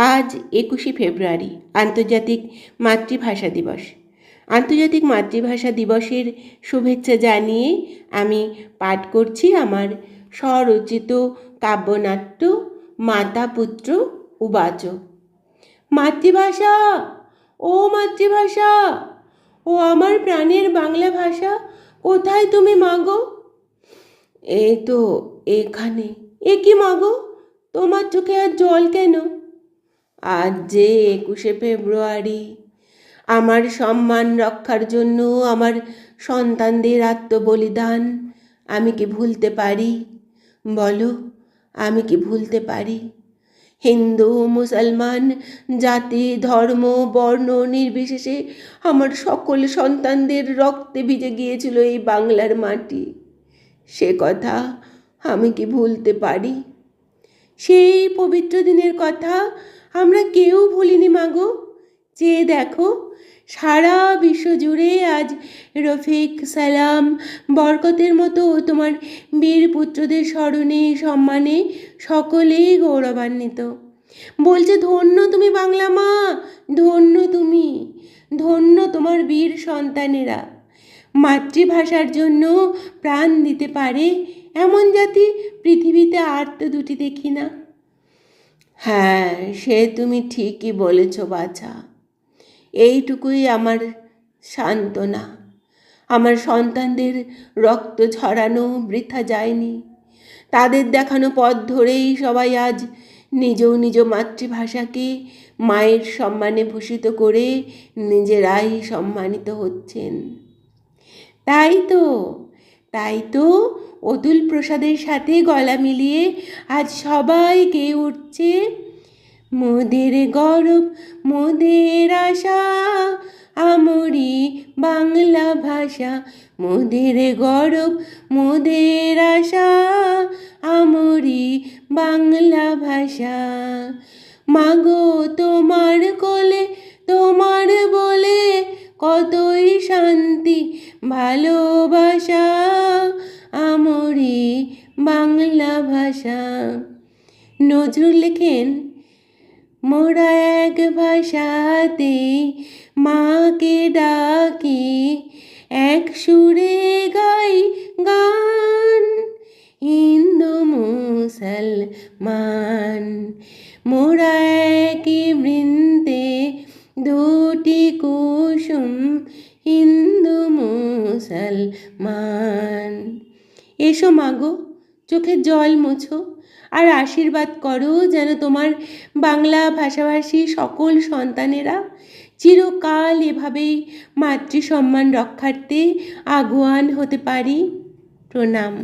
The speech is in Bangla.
আজ 21শে ফেব্রুয়ারি, আন্তর্জাতিক মাতৃভাষা দিবস। আন্তর্জাতিক মাতৃভাষা দিবসের শুভেচ্ছা জানিয়ে আমি পাঠ করছি আমার স্বরচিত কাব্যনাট্য মাতা পুত্র উবাচ। মাতৃভাষা, ও মাতৃভাষা, ও আমার প্রাণের বাংলা ভাষা, কোথায় তুমি মাগো? এই তো এখানে। এ কি মাগো, তোমার চোখে আর জল কেন? আজ যে 21শে ফেব্রুয়ারি, আমার সম্মান রক্ষার জন্য আমার সন্তানদের আত্মবলিদান আমি কি ভুলতে পারি? বলো, আমি কি ভুলতে পারি? হিন্দু মুসলমান, জাতি ধর্ম বর্ণ নির্বিশেষে আমার সকল সন্তানদের রক্তে ভিজে গিয়েছিল এই বাংলার মাটি। সে কথা আমি কি ভুলতে পারি? সেই পবিত্র দিনের কথা আমরা কেউ ভুলিনি মাগো। চেয়ে দেখো, সারা বিশ্ব জুড়ে আজ রফিক, সালাম, বরকতের মতো তোমার বীর পুত্রদের স্মরণে সম্মানে সকলেই গৌরবান্বিত। বলছে, ধন্য তুমি বাংলা মা, ধন্য তুমি, ধন্য তোমার বীর সন্তানেরা। মাতৃভাষার জন্য প্রাণ দিতে পারে এমন জাতি পৃথিবীতে আর তো দুটি দেখি না। হ্যাঁ, সে তুমি ঠিকই বলেছ বাছা। এইটুকুই আমার সান্ত্বনা। আমার সন্তানদের রক্ত ঝরানো বৃথা যায়নি। তাদের দেখানো পথ ধরেই সবাই আজ নিজ নিজ মাতৃভাষাকে মায়ের সম্মানে ভূষিত করে নিজেরাই সম্মানিত হচ্ছেন। তাই তো অতুল প্রসাদের সাথে গলা মিলিয়ে আজ সবাই গেয়ে উঠছে, মোদের গৌরব মোদের আশা, আমরি বাংলা ভাষা, মোদের গৌরব মোদের আশা, আমরি বাংলা ভাষা। মাগো তোমার কোলে তোমার বলে কতই শান্তি ভালোবাসা, আমরি বাংলা ভাষা। নজরুল লেখেন, মোরা এক ভাষাতে মাকে ডাকি, এক সুরে গাই গান, হিন্দু মুসলমান, মোরা একই বৃন্তে দুটি কুসুম, হিন্দু মুসলমান। এসো মাগো, চোখের জল মুছো আর আশীর্বাদ করো যেন তোমার বাংলা ভাষাভাষী সকল সন্তানেরা চিরকাল এভাবেই মাতৃসম্মান রক্ষার্থে আগুয়ান হতে পারি। প্রণাম।